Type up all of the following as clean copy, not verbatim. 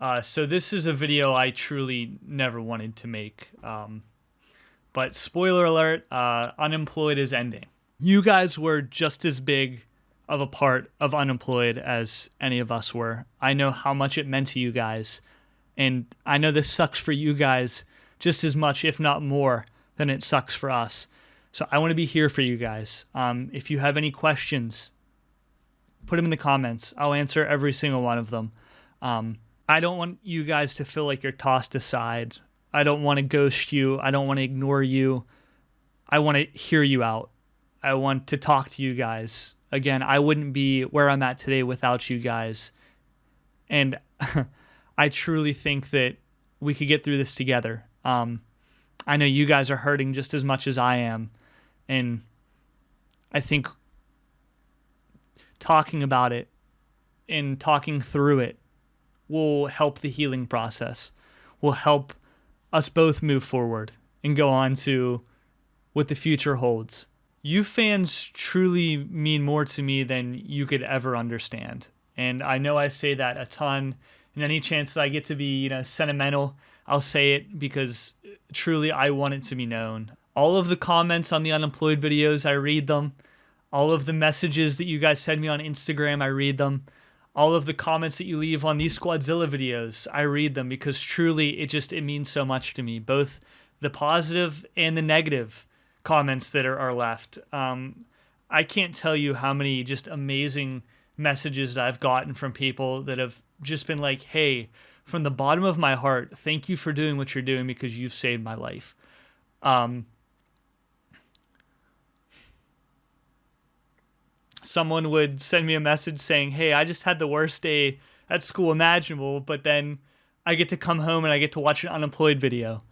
So this is a video I truly never wanted to make. But spoiler alert, Unemployed is ending. You guys were just as big of a part of Unemployed as any of us were. I know how much it meant to you guys. And I know this sucks for you guys just as much, if not more, than it sucks for us. So I want to be here for you guys. If you have any questions, put them in the comments. I'll answer every single one of them. I don't want you guys to feel like you're tossed aside. I don't want to ghost you. I don't want to ignore you. I want to hear you out. I want to talk to you guys. Again, I wouldn't be where I'm at today without you guys. And I truly think that we could get through this together. I know you guys are hurting just as much as I am. And I think talking about it and talking through it will help the healing process, will help us both move forward and go on to what the future holds. You fans truly mean more to me than you could ever understand. And I know I say that a ton, and any chance that I get to be, sentimental, I'll say it because truly I want it to be known. All of the comments on the Unemployed videos, I read them. All of the messages that you guys send me on Instagram, I read them. All of the comments that you leave on these Squadzilla videos, I read them because truly it means so much to me. Both the positive and the negative comments that are left. I can't tell you how many just amazing messages that I've gotten from people that have just been like, hey, from the bottom of my heart, thank you for doing what you're doing because you've saved my life. Someone would send me a message saying, hey, I just had the worst day at school imaginable, but then I get to come home and I get to watch an Unemployed video.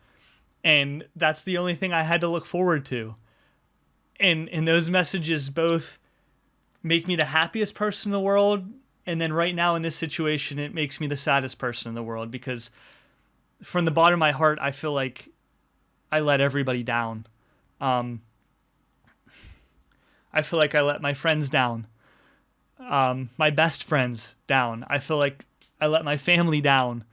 And that's the only thing I had to look forward to. And those messages both make me the happiest person in the world. And then right now in this situation, it makes me the saddest person in the world because from the bottom of my heart, I feel like I let everybody down. I feel like I let my friends down, my best friends down. I feel like I let my family down.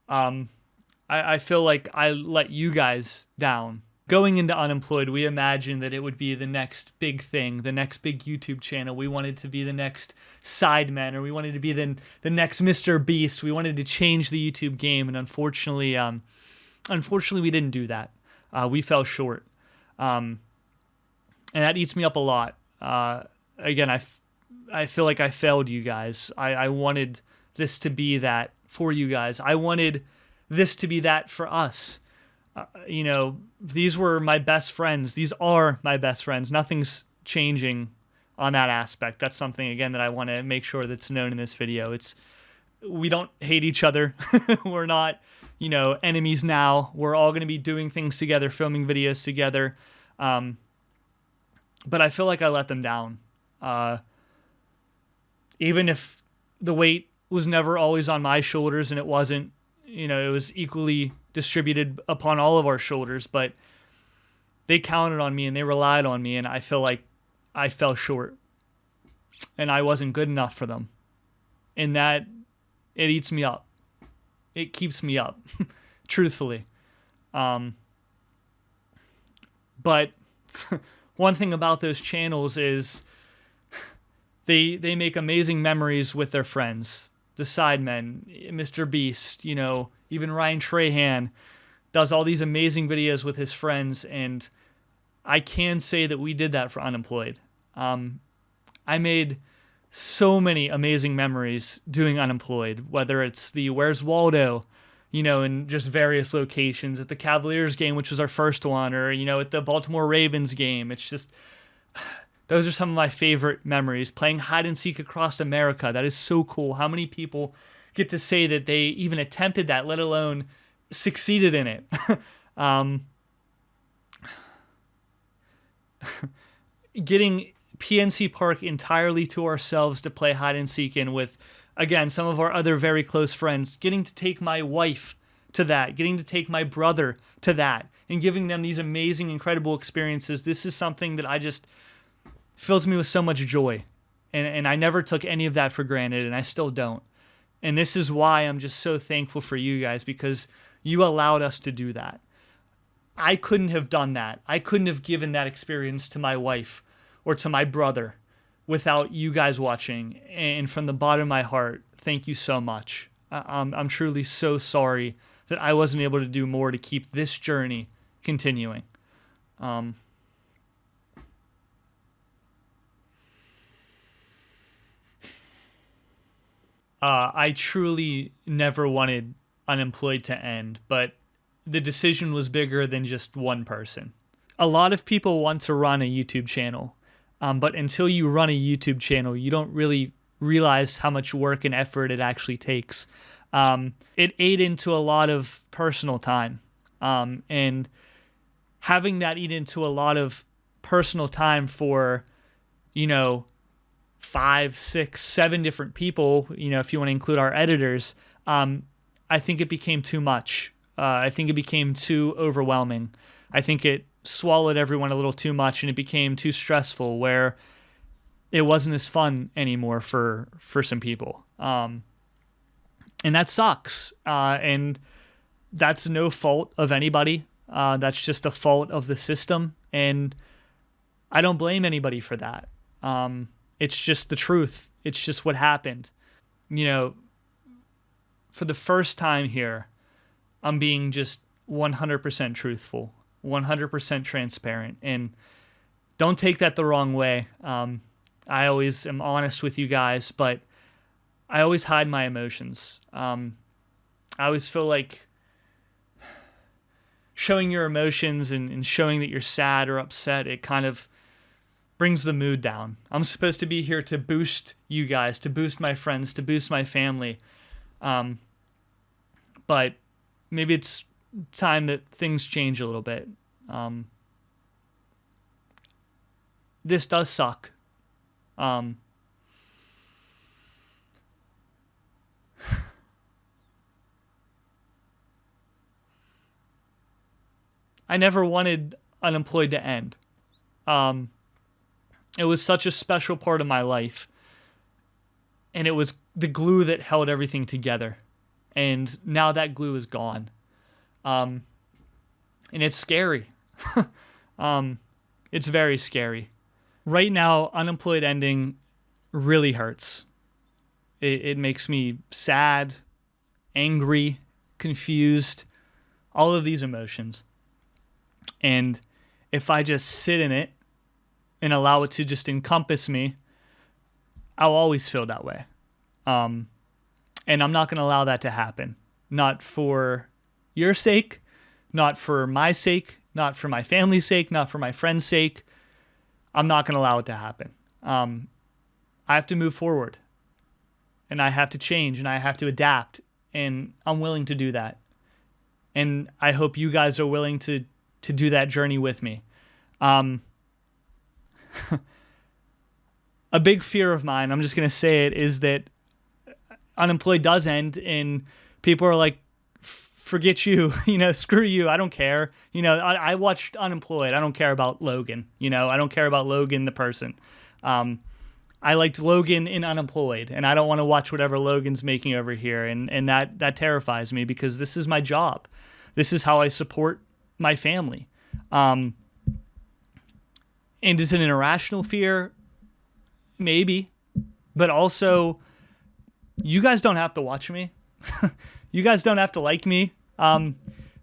I feel like I let you guys down. Going into Unemployed, we imagined that it would be the next big thing, the next big YouTube channel. We wanted to be the next Sidemen, or we wanted to be the next Mr. Beast. We wanted to change the YouTube game, and unfortunately, we didn't do that. We fell short. And that eats me up a lot. Again, I feel like I failed you guys. I wanted this to be that for you guys. I wanted this to be that for us. These were my best friends. These are my best friends. Nothing's changing on that aspect. That's something, again, that I want to make sure that's known in this video. We don't hate each other. We're not, enemies now. We're all going to be doing things together, filming videos together. But I feel like I let them down. Even if the weight was never always on my shoulders, and it wasn't, it was equally distributed upon all of our shoulders, but they counted on me and they relied on me, and I feel like I fell short and I wasn't good enough for them. And that, it eats me up. It keeps me up, truthfully. But one thing about those channels is they make amazing memories with their friends. The Sidemen, Mr. Beast, even Ryan Trahan does all these amazing videos with his friends, and I can say that we did that for Unemployed. I made so many amazing memories doing Unemployed, whether it's the Where's Waldo, in just various locations, at the Cavaliers game, which was our first one, or, at the Baltimore Ravens game. It's just, those are some of my favorite memories. Playing hide and seek across America. That is so cool. How many people get to say that they even attempted that, let alone succeeded in it? Getting PNC Park entirely to ourselves to play hide and seek in with, again, some of our other very close friends, getting to take my wife to that, getting to take my brother to that, and giving them these amazing, incredible experiences. This is something that I just fills me with so much joy. And I never took any of that for granted, and I still don't. And this is why I'm just so thankful for you guys, because you allowed us to do that. I couldn't have done that. I couldn't have given that experience to my wife or to my brother without you guys watching. And from the bottom of my heart, thank you so much. I'm truly so sorry that I wasn't able to do more to keep this journey continuing. I truly never wanted Unemployed to end, but the decision was bigger than just one person. A lot of people want to run a YouTube channel, but until you run a YouTube channel, you don't really realize how much work and effort it actually takes. It ate into a lot of personal time, and having that eat into a lot of personal time for, 5, 6, 7 different people, if you want to include our editors, I think it became too much. I think it became too overwhelming. I think it swallowed everyone a little too much, and it became too stressful where it wasn't as fun anymore for some people. And that sucks. And that's no fault of anybody. That's just a fault of the system. And I don't blame anybody for that. It's just the truth. It's just what happened. For the first time here, I'm being just 100% truthful, 100% transparent, and don't take that the wrong way. I always am honest with you guys, but I always hide my emotions. I always feel like showing your emotions and showing that you're sad or upset, it kind of brings the mood down. I'm supposed to be here to boost you guys, to boost my friends, to boost my family. But maybe it's time that things change a little bit. This does suck. I never wanted Unemployed to end. It was such a special part of my life. And it was the glue that held everything together. And now that glue is gone. And it's scary. It's very scary. Right now, Unemployed ending really hurts. It makes me sad, angry, confused, all of these emotions. And if I just sit in it and allow it to just encompass me, I'll always feel that way. And I'm not going to allow that to happen. Not for your sake, not for my sake, not for my family's sake, not for my friend's sake. I'm not going to allow it to happen. I have to move forward. And I have to change, and I have to adapt. And I'm willing to do that. And I hope you guys are willing to do that journey with me. A big fear of mine, I'm just going to say it, is that Unemployed does end and people are like, forget you, screw you. I don't care. I watched Unemployed. I don't care about Logan. I don't care about Logan, the person. I liked Logan in Unemployed, and I don't want to watch whatever Logan's making over here. And that terrifies me, because this is my job. This is how I support my family. And is it an irrational fear? Maybe. But also, you guys don't have to watch me. You guys don't have to like me.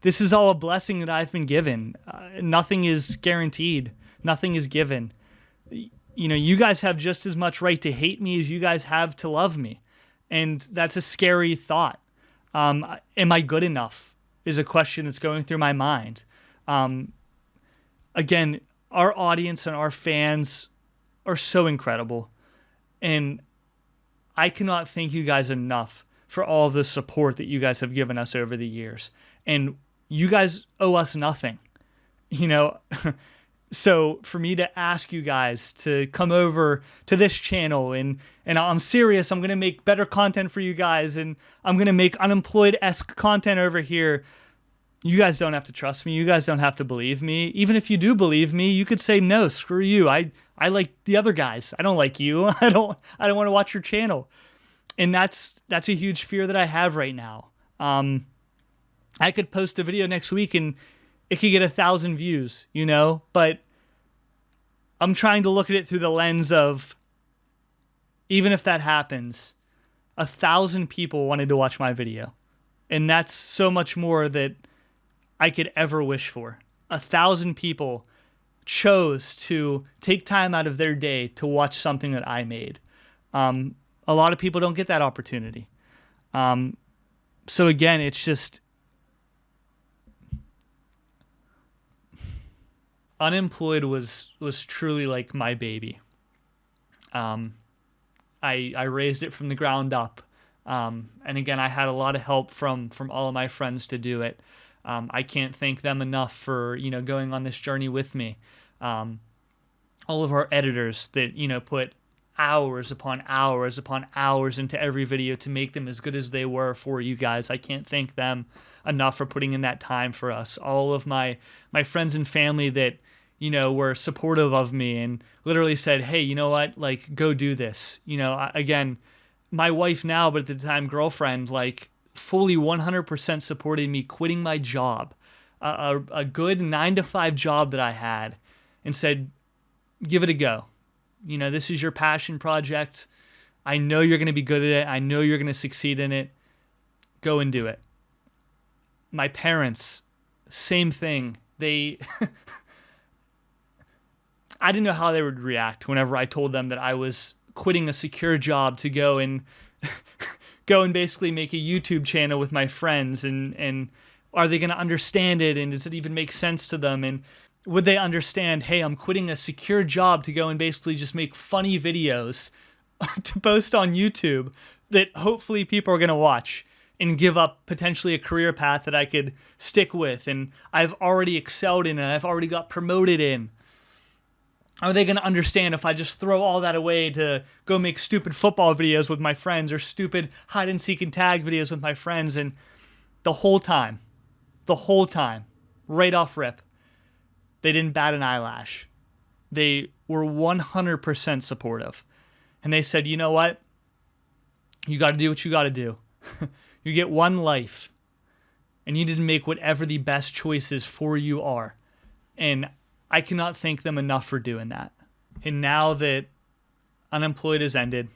This is all a blessing that I've been given. Nothing is guaranteed. Nothing is given. You guys have just as much right to hate me as you guys have to love me. And that's a scary thought. Am I good enough is a question that's going through my mind. Again, our audience and our fans are so incredible. And I cannot thank you guys enough for all of the support that you guys have given us over the years. And you guys owe us nothing, So for me to ask you guys to come over to this channel, and I'm serious, I'm going to make better content for you guys, and I'm going to make Unemployed-esque content over here. You guys don't have to trust me. You guys don't have to believe me. Even if you do believe me, you could say, no, screw you. I like the other guys. I don't like you. I don't want to watch your channel. And that's a huge fear that I have right now. I could post a video next week and it could get 1,000 views, but I'm trying to look at it through the lens of, even if that happens, 1,000 people wanted to watch my video. And that's so much more that I could ever wish for. 1,000 people chose to take time out of their day to watch something that I made. A lot of people don't get that opportunity. So again, it's just, Unemployed was truly like my baby. I raised it from the ground up. And again, I had a lot of help from all of my friends to do it. I can't thank them enough for, going on this journey with me. All of our editors that, put hours upon hours upon hours into every video to make them as good as they were for you guys. I can't thank them enough for putting in that time for us. All of my friends and family that, were supportive of me and literally said, hey, you know what, like, go do this. Again, my wife now, but at the time girlfriend, like, fully 100% supported me quitting my job, a good 9-to-5 job that I had, and said, give it a go. This is your passion project. I know you're going to be good at it. I know you're going to succeed in it. Go and do it. My parents, same thing. They, I didn't know how they would react whenever I told them that I was quitting a secure job to go and basically make a YouTube channel with my friends, and are they going to understand it, and does it even make sense to them, and would they understand, hey, I'm quitting a secure job to go and basically just make funny videos to post on YouTube that hopefully people are going to watch and give up potentially a career path that I could stick with and I've already excelled in and I've already got promoted in? Are they going to understand if I just throw all that away to go make stupid football videos with my friends or stupid hide and seek and tag videos with my friends? And the whole time, right off rip, they didn't bat an eyelash. They were 100% supportive. And they said, you know what? You got to do what you got to do. You get one life. And you need to make whatever the best choices for you are. And I cannot thank them enough for doing that. And now that Unemployed has ended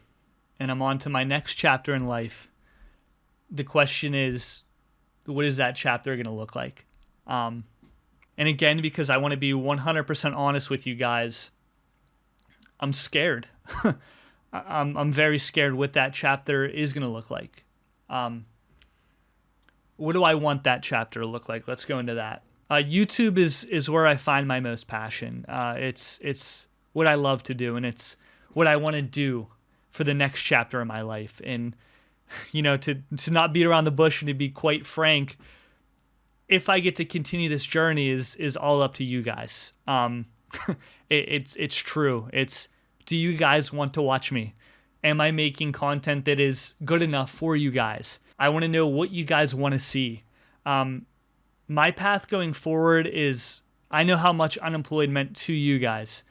and I'm on to my next chapter in life, the question is, what is that chapter going to look like? And again, because I want to be 100% honest with you guys, I'm scared. I'm very scared what that chapter is going to look like. What do I want that chapter to look like? Let's go into that. YouTube is where I find my most passion. It's what I love to do, and it's what I want to do for the next chapter of my life. And, to not beat around the bush and to be quite frank, if I get to continue this journey is all up to you guys. It's true. It's, do you guys want to watch me? Am I making content that is good enough for you guys? I want to know what you guys want to see. My path going forward is, I know how much Unemployed meant to you guys,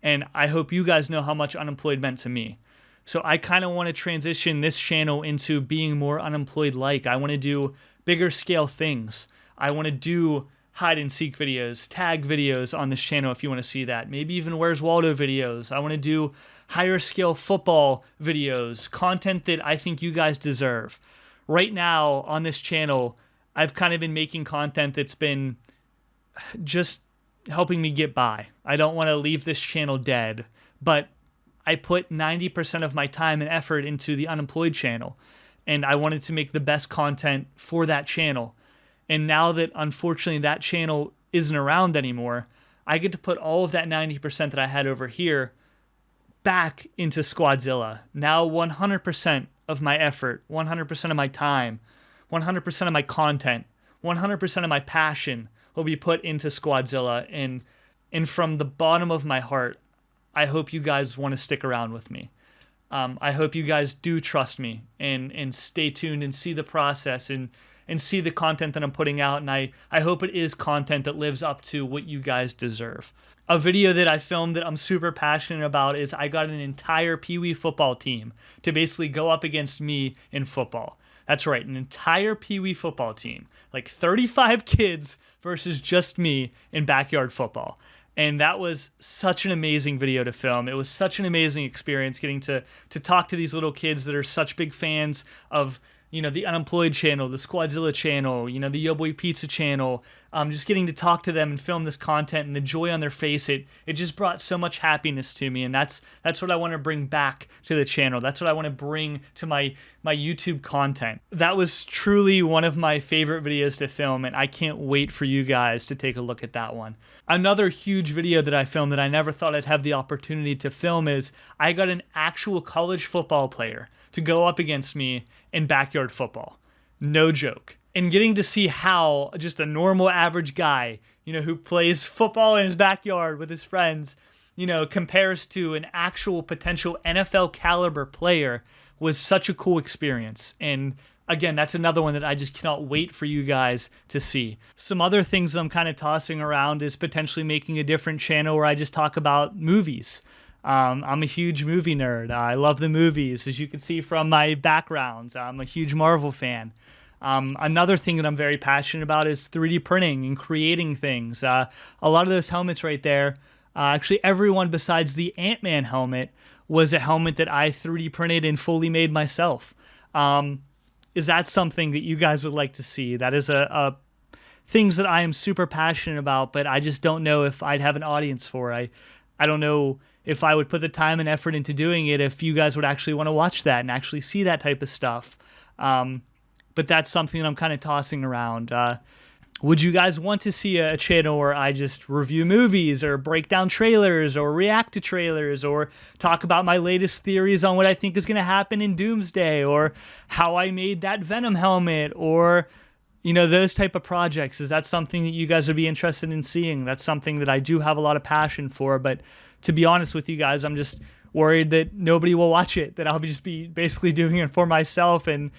and I hope you guys know how much Unemployed meant to me. So I kind of want to transition this channel into being more Unemployed-like. I want to do bigger scale things. I want to do hide and seek videos, tag videos on this channel if you want to see that. Maybe even Where's Waldo videos. I want to do higher scale football videos, content that I think you guys deserve. Right now on this channel, I've kind of been making content that's been just helping me get by. I don't want to leave this channel dead, but I put 90% of my time and effort into the Unemployed channel, and I wanted to make the best content for that channel. And now that, unfortunately, that channel isn't around anymore, I get to put all of that 90% that I had over here back into Squadzilla. Now 100% of my effort, 100% of my time, 100% of my content, 100% of my passion will be put into Squadzilla. And from the bottom of my heart, I hope you guys want to stick around with me. I hope you guys do trust me and stay tuned and see the process and and see the content that I'm putting out. And I hope it is content that lives up to what you guys deserve. A video that I filmed that I'm super passionate about is I got an entire Pee Wee football team to basically go up against me in football. That's right, an entire Pee Wee football team. Like 35 kids versus just me in backyard football. And that was such an amazing video to film. It was such an amazing experience getting to talk to these little kids that are such big fans of, the Unemployed channel, the Squadzilla channel, the Yo Boy Pizza channel. Just getting to talk to them and film this content and the joy on their face, it just brought so much happiness to me. And that's what I want to bring back to the channel. That's what I want to bring to my YouTube content. That was truly one of my favorite videos to film, and I can't wait for you guys to take a look at that one. Another huge video that I filmed that I never thought I'd have the opportunity to film is I got an actual college football player to go up against me in backyard football. No joke. And getting to see how just a normal average guy, who plays football in his backyard with his friends, compares to an actual potential NFL caliber player was such a cool experience. And again, that's another one that I just cannot wait for you guys to see. Some other things that I'm kind of tossing around is potentially making a different channel where I just talk about movies. I'm a huge movie nerd. I love the movies, as you can see from my backgrounds. I'm a huge Marvel fan. Another thing that I'm very passionate about is 3D printing and creating things. A lot of those helmets right there, actually everyone besides the Ant-Man helmet was a helmet that I 3D printed and fully made myself. Is that something that you guys would like to see? That is a things that I am super passionate about, but I just don't know if I'd have an audience for. I don't know if I would put the time and effort into doing it, if you guys would actually want to watch that and actually see that type of stuff. But that's something that I'm kind of tossing around. Would you guys want to see a channel where I just review movies or break down trailers or react to trailers or talk about my latest theories on what I think is going to happen in Doomsday or how I made that Venom helmet or, those type of projects? Is that something that you guys would be interested in seeing? That's something that I do have a lot of passion for, but to be honest with you guys, I'm just worried that nobody will watch it, that I'll just be basically doing it for myself. And,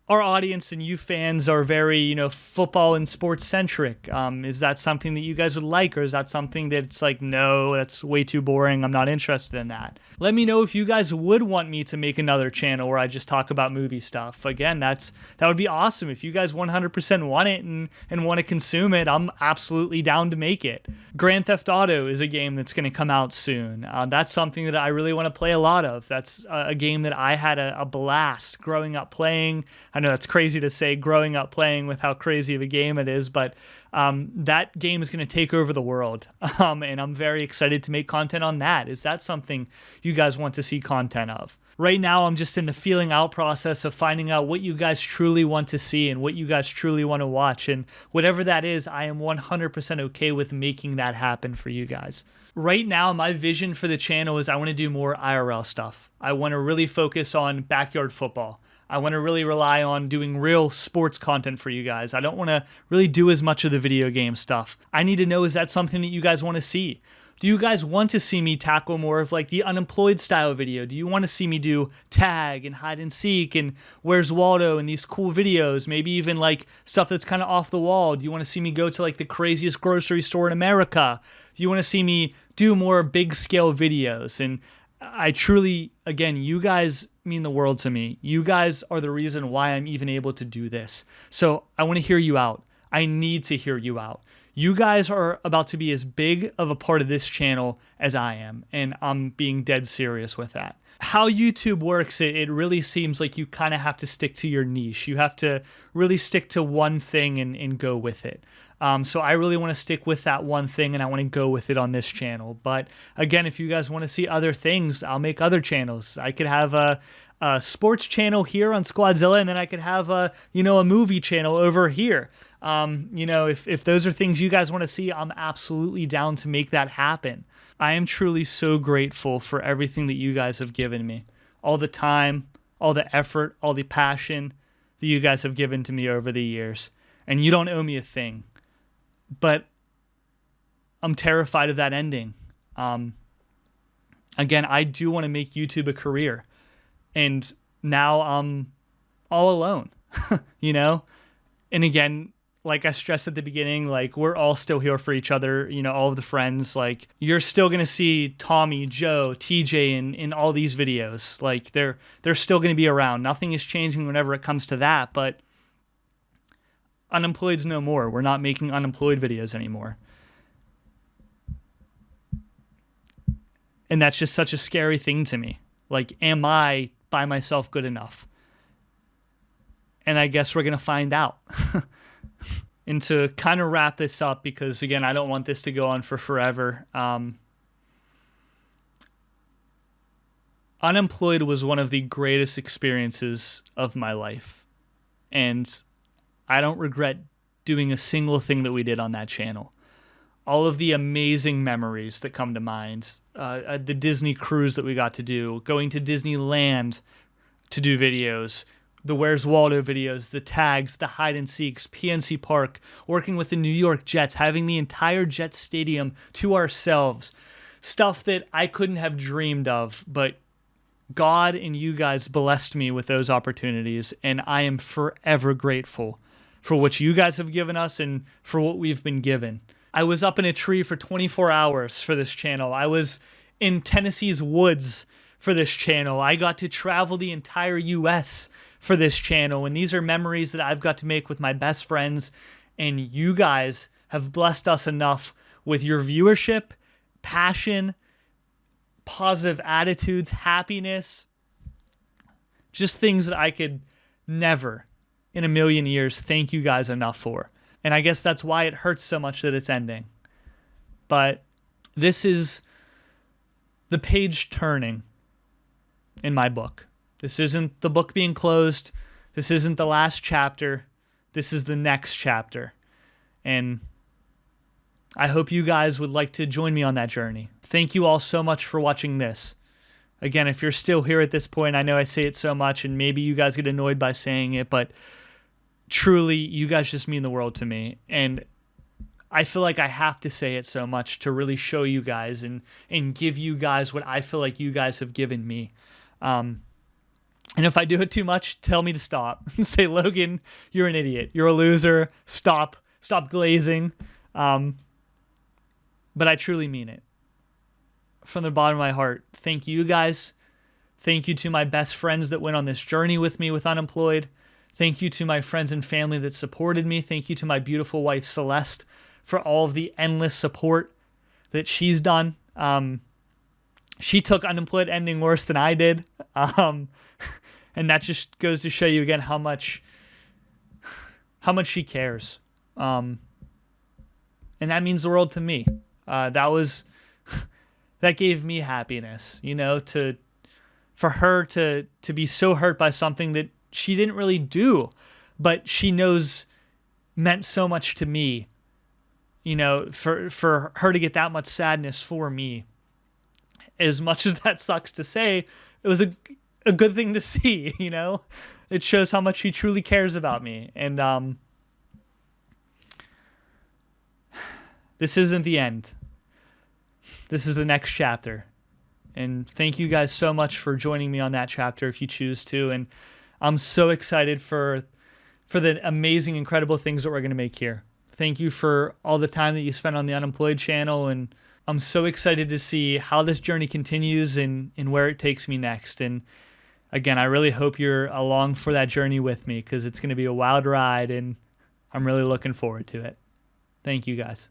our audience and you fans are very, football and sports centric. Is that something that you guys would like, or is that something that's like, no, that's way too boring, I'm not interested in that? Let me know if you guys would want me to make another channel where I just talk about movie stuff. Again, that would be awesome. If you guys 100% want it and want to consume it, I'm absolutely down to make it. Grand Theft Auto is a game that's going to come out soon. That's something that I really want to play a lot of. That's a game that I had a blast growing up playing. I know that's crazy to say, growing up playing, with how crazy of a game it is, but that game is going to take over the world, and I'm very excited to make content on that. Is that something you guys want to see content of? Right now, I'm just in the feeling out process of finding out what you guys truly want to see and what you guys truly want to watch, and whatever that is, I am 100% okay with making that happen for you guys. Right now, my vision for the channel is I want to do more IRL stuff. I want to really focus on backyard football. I want to really rely on doing real sports content for you guys. I don't want to really do as much of the video game stuff. I need to know, is that something that you guys want to see? Do you guys want to see me tackle more of like the Unemployed style video? Do you want to see me do tag and hide and seek and where's Waldo and these cool videos? Maybe even like stuff that's kind of off the wall. Do you want to see me go to like the craziest grocery store in America? Do you want to see me do more big scale videos? And I truly, again, you guys mean the world to me. You guys are the reason why I'm even able to do this. So I want to hear you out. I need to hear you out. You guys are about to be as big of a part of this channel as I am, and I'm being dead serious with that. How YouTube works, it really seems like you kind of have to stick to your niche. You have to really stick to one thing and go with it. So I really want to stick with that one thing, and I want to go with it on this channel. But again, if you guys want to see other things, I'll make other channels. I could have a sports channel here on Squadzilla, and then I could have a movie channel over here. If those are things you guys want to see, I'm absolutely down to make that happen. I am truly so grateful for everything that you guys have given me. All the time, all the effort, all the passion that you guys have given to me over the years. And you don't owe me a thing. But I'm terrified of that ending. Again, I do want to make YouTube a career. And now I'm all alone, And again, like I stressed at the beginning, like we're all still here for each other, all of the friends. Like you're still gonna see Tommy, Joe, TJ in all these videos. Like they're still gonna be around. Nothing is changing whenever it comes to that, but Unemployed's no more. We're not making Unemployed videos anymore. And that's just such a scary thing to me. Like, am I by myself good enough? And I guess we're gonna find out. And to kind of wrap this up, because again, I don't want this to go on for forever. Unemployed was one of the greatest experiences of my life. And I don't regret doing a single thing that we did on that channel. All of the amazing memories that come to mind, the Disney cruise that we got to do, going to Disneyland to do videos, the Where's Waldo videos, the tags, the hide and seeks, PNC Park, working with the New York Jets, having the entire Jets stadium to ourselves, stuff that I couldn't have dreamed of, but God and you guys blessed me with those opportunities, and I am forever grateful for what you guys have given us and for what we've been given. I was up in a tree for 24 hours for this channel. I was in Tennessee's woods for this channel. I got to travel the entire US for this channel, and these are memories that I've got to make with my best friends, and you guys have blessed us enough with your viewership, passion, positive attitudes, happiness, just things that I could never in a million years thank you guys enough for. And I guess that's why it hurts so much that it's ending. But this is the page turning in my book. This isn't the book being closed. This isn't the last chapter. This is the next chapter. And I hope you guys would like to join me on that journey. Thank you all so much for watching this. Again, if you're still here at this point, I know I say it so much and maybe you guys get annoyed by saying it, but truly, you guys just mean the world to me. And I feel like I have to say it so much to really show you guys and give you guys what I feel like you guys have given me. And if I do it too much, tell me to stop. Say, Logan, you're an idiot. You're a loser. Stop glazing. But I truly mean it. From the bottom of my heart, thank you guys. Thank you to my best friends that went on this journey with me with Unemployed. Thank you to my friends and family that supported me. Thank you to my beautiful wife, Celeste, for all of the endless support that she's done. She took Unemployed ending worse than I did. And that just goes to show you again how much she cares. And that means the world to me. That gave me happiness, for her to be so hurt by something that she didn't really do, but she knows meant so much to me, for her to get that much sadness for me. As much as that sucks to say, it was a good thing to see, It shows how much she truly cares about me. And this isn't the end. This is the next chapter. And thank you guys so much for joining me on that chapter if you choose to. And I'm so excited for the amazing, incredible things that we're going to make here. Thank you for all the time that you spent on the Unemployed channel. And I'm so excited to see how this journey continues and where it takes me next. And again, I really hope you're along for that journey with me because it's going to be a wild ride and I'm really looking forward to it. Thank you guys.